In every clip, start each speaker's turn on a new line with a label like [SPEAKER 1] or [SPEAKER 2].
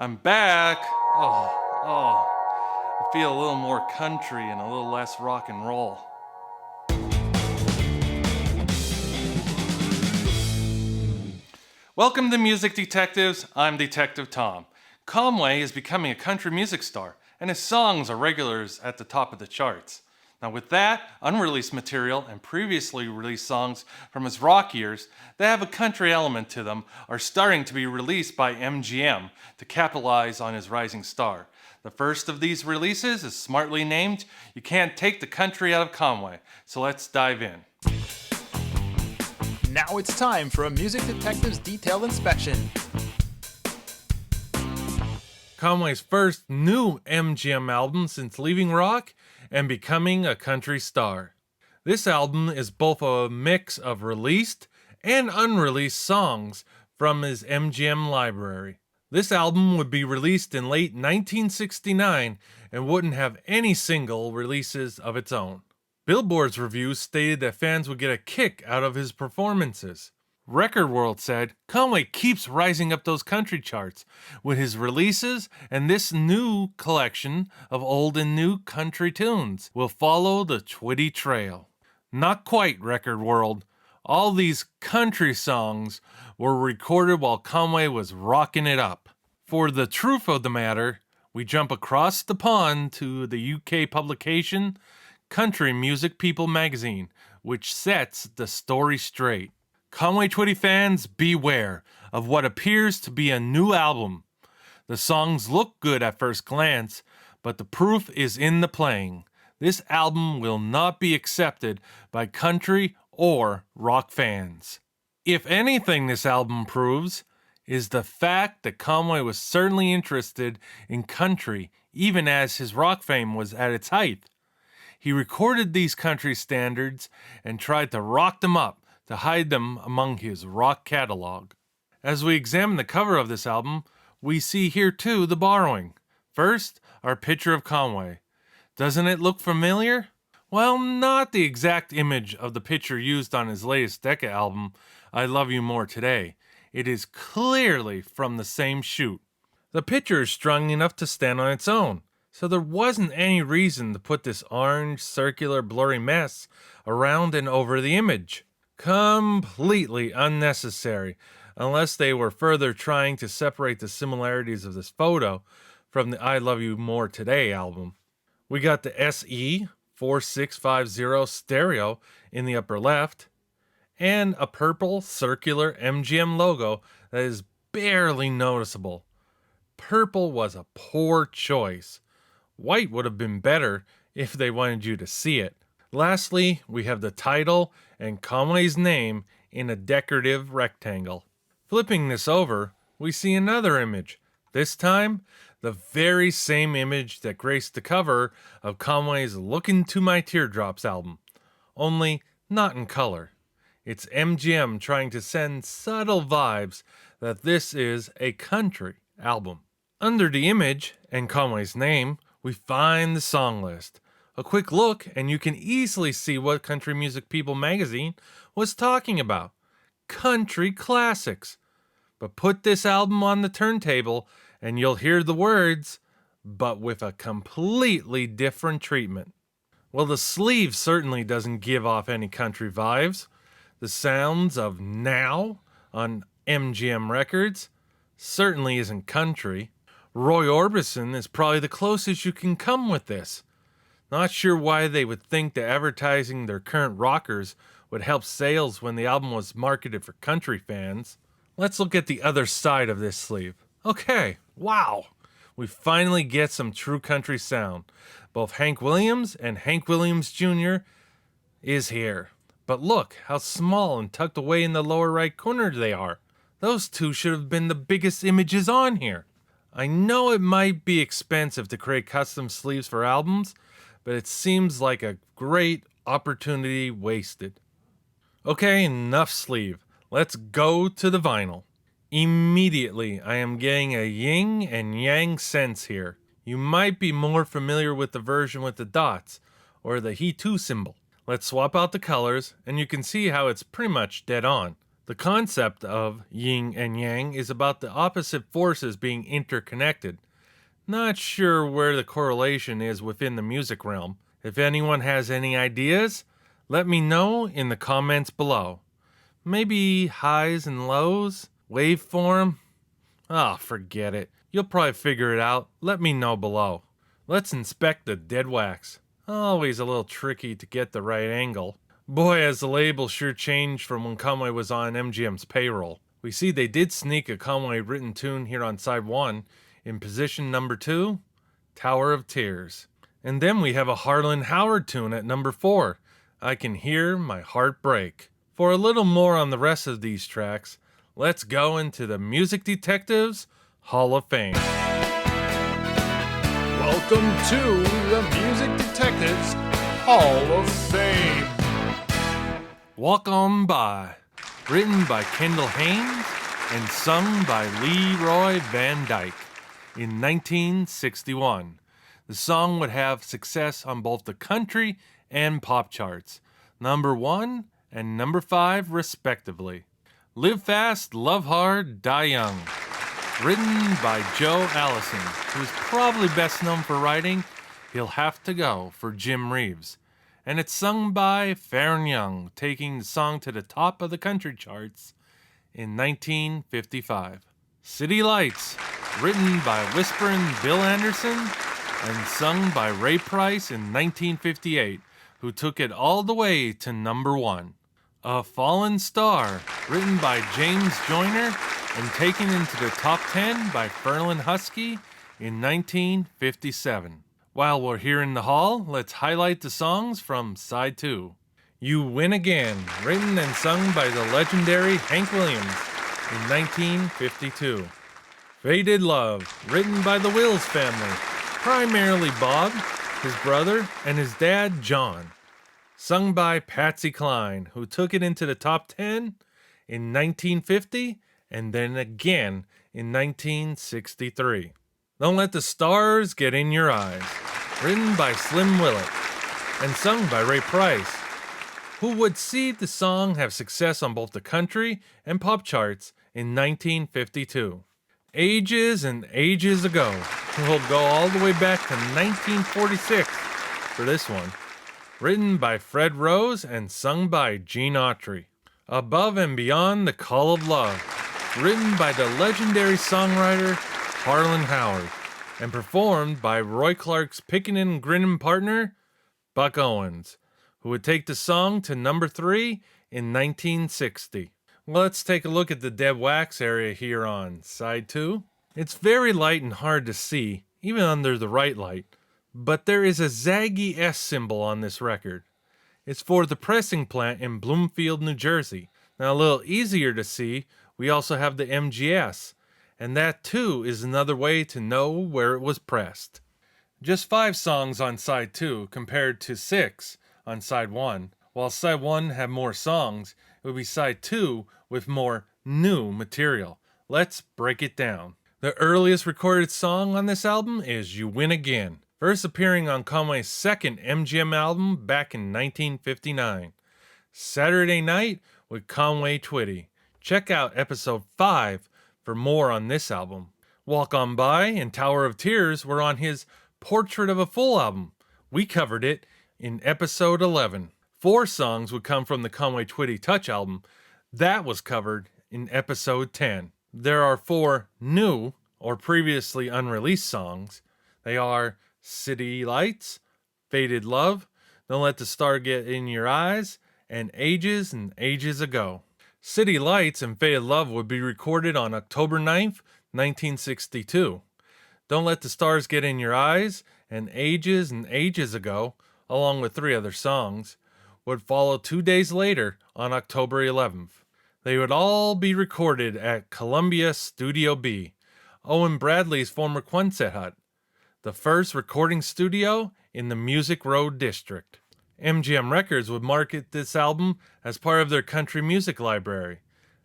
[SPEAKER 1] I'm back. I feel a little more country and a little less rock and roll. Welcome to Music Detectives. I'm Detective Tom. Conway is becoming a country music star, and his songs are regulars at the top of the charts. Now, with that, unreleased material and previously released songs from his rock years that have a country element to them are starting to be released by MGM to capitalize on his rising star. The first of these releases is smartly named You Can't Take the Country Out of Conway. So let's dive in.
[SPEAKER 2] Now it's time for a Music Detective's detailed inspection.
[SPEAKER 3] Conway's first new MGM album since leaving rock and becoming a country star. This album is both a mix of released and unreleased songs from his MGM library. This album would be released in late 1969 and wouldn't have any single releases of its own. Billboard's reviews stated that fans would get a kick out of his performances. Record World said, Conway keeps rising up those country charts with his releases, and this new collection of old and new country tunes will follow the Twitty trail. Not quite, Record World. All these country songs were recorded while Conway was rocking it up. For the truth of the matter, we jump across the pond to the UK publication Country Music People magazine, which sets the story straight. Conway Twitty fans, beware of what appears to be a new album. The songs look good at first glance, but the proof is in the playing. This album will not be accepted by country or rock fans. If anything this album proves is the fact that Conway was certainly interested in country even as his rock fame was at its height. He recorded these country standards and tried to rock them up to hide them among his rock catalog. As we examine the cover of this album, we see here too the borrowing. First, our picture of Conway. Doesn't it look familiar? Well, not the exact image of the picture used on his latest Decca album, I Love You More Today. It is clearly from the same shoot. The picture is strong enough to stand on its own, so there wasn't any reason to put this orange, circular, blurry mess around and over the image. Completely unnecessary, unless they were further trying to separate the similarities of this photo from the I Love You More Today album. We got the SE 4650 stereo in the upper left, and a purple circular MGM logo that is barely noticeable. Purple was a poor choice. White would have been better if they wanted you to see it. Lastly, we have the title and Conway's name in a decorative rectangle. Flipping this over, we see another image. This time, the very same image that graced the cover of Conway's Look Into My Teardrops album, only not in color. It's MGM trying to send subtle vibes that this is a country album. Under the image and Conway's name, we find the song list. A quick look, and you can easily see what Country Music People magazine was talking about. Country classics. But put this album on the turntable, and you'll hear the words, but with a completely different treatment. Well, the sleeve certainly doesn't give off any country vibes. The sounds of Now on MGM Records certainly isn't country. Roy Orbison is probably the closest you can come with this. Not sure why they would think that advertising their current rockers would help sales when the album was marketed for country fans. Let's look at the other side of this sleeve. Okay, wow. We finally get some true country sound. Both Hank Williams and Hank Williams Jr. is here. But look how small and tucked away in the lower right corner they are. Those two should have been the biggest images on here. I know it might be expensive to create custom sleeves for albums, but it seems like a great opportunity wasted. Okay, enough sleeve. Let's go to the vinyl. Immediately, I am getting a yin and yang sense here. You might be more familiar with the version with the dots, or the He Too symbol. Let's swap out the colors, and you can see how it's pretty much dead on. The The concept of yin and yang is about the opposite forces being interconnected. Not sure where the correlation is within the music realm. If anyone has any ideas, let me know in the comments below. Maybe highs and lows? Waveform? Ah, forget it. You'll probably figure it out. Let me know below. Let's inspect the Devwax. Always a little tricky to get the right angle. Boy, has the label sure changed from when Conway was on MGM's payroll. We see they did sneak a Conway written tune here on side 1 in position number 2, Tower of Tears. And then we have a Harlan Howard tune at number 4, I Can Hear My Heart Break. For a little more on the rest of these tracks, let's go into the Music Detectives Hall of Fame.
[SPEAKER 2] Welcome to the Music Detectives Hall of Fame.
[SPEAKER 3] Walk On By, written by Kendall Haynes and sung by Leroy Van Dyke in 1961. The song would have success on both the country and pop charts, number 1 and number 5 respectively. Live Fast, Love Hard, Die Young, written by Joe Allison, who is probably best known for writing He'll Have to Go for Jim Reeves. And it's sung by Farron Young, taking the song to the top of the country charts in 1955. City Lights, written by Whisperin' Bill Anderson and sung by Ray Price in 1958, who took it all the way to number 1. A Fallen Star, written by James Joyner and taken into the top 10 by Ferlin Husky in 1957. While we're here in the hall, let's highlight the songs from side 2. You Win Again, written and sung by the legendary Hank Williams in 1952. Faded Love, written by the Wills family, primarily Bob, his brother, and his dad, John. Sung by Patsy Cline, who took it into the top 10 in 1950 and then again in 1963. Don't Let the Stars Get in Your Eyes, written by Slim Willett and sung by Ray Price, who would see the song have success on both the country and pop charts in 1952. Ages and Ages Ago, we'll go all the way back to 1946 for this one, written by Fred Rose and sung by Gene Autry. Above and Beyond the Call of Love, written by the legendary songwriter Harlan Howard, and performed by Roy Clark's pickin' and grinnin' partner, Buck Owens, who would take the song to number 3 in 1960. Let's take a look at the Devwax area here on side 2. It's very light and hard to see, even under the right light, but there is a zaggy S symbol on this record. It's for the pressing plant in Bloomfield, New Jersey. Now a little easier to see, we also have the MGS, and that too is another way to know where it was pressed. Just 5 songs on side 2 compared to 6 on side 1. While side 1 had more songs, it would be side 2 with more new material. Let's break it down. The earliest recorded song on this album is You Win Again, first appearing on Conway's second MGM album back in 1959. Saturday Night with Conway Twitty. Check out episode 5 for more on this album. Walk On By and Tower of Tears were on his Portrait of a Fool album. We covered it in episode 11. 4 songs would come from the Conway Twitty Touch album. That was covered in episode 10. There are 4 new or previously unreleased songs. They are City Lights, Faded Love, Don't Let the Star Get in Your Eyes, and Ages and Ages Ago. City Lights and Faded Love would be recorded on October 9th, 1962. Don't Let the Stars Get in Your Eyes and Ages Ago, along with 3 other songs, would follow 2 days later on October 11th. They would all be recorded at Columbia Studio B, Owen Bradley's former Quonset hut, the first recording studio in the Music Road District. MGM Records would market this album as part of their country music library,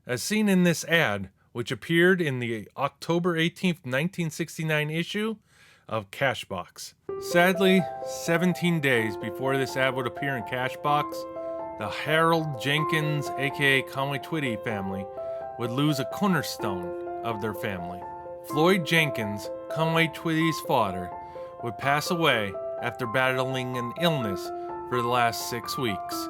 [SPEAKER 3] as seen in this ad, which appeared in the October 18th, 1969 issue of Cashbox. Sadly, 17 days before this ad would appear in Cashbox, the Harold Jenkins, aka Conway Twitty family, would lose a cornerstone of their family. Floyd Jenkins, Conway Twitty's father, would pass away after battling an illness for the last 6 weeks.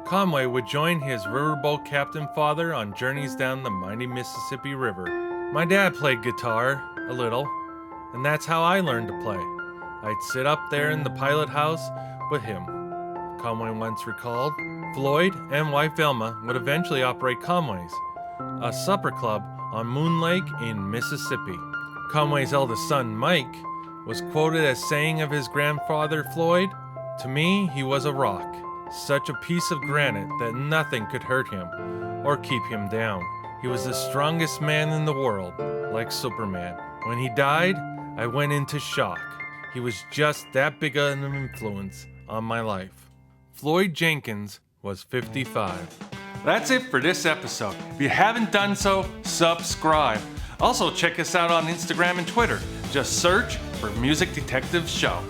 [SPEAKER 3] Conway would join his riverboat captain father on journeys down the mighty Mississippi River. My dad played guitar a little, and that's how I learned to play. I'd sit up there in the pilot house with him. Conway once recalled, Floyd and wife Velma would eventually operate Conway's, a supper club on Moon Lake in Mississippi. Conway's eldest son, Mike, was quoted as saying of his grandfather Floyd, "To me, he was a rock, such a piece of granite that nothing could hurt him or keep him down. He was the strongest man in the world, like Superman. When he died, I went into shock. He was just that big of an influence on my life." Floyd Jenkins was 55.
[SPEAKER 1] That's it for this episode. If you haven't done so, subscribe. Also, check us out on Instagram and Twitter. Just search for Music Detectives Show.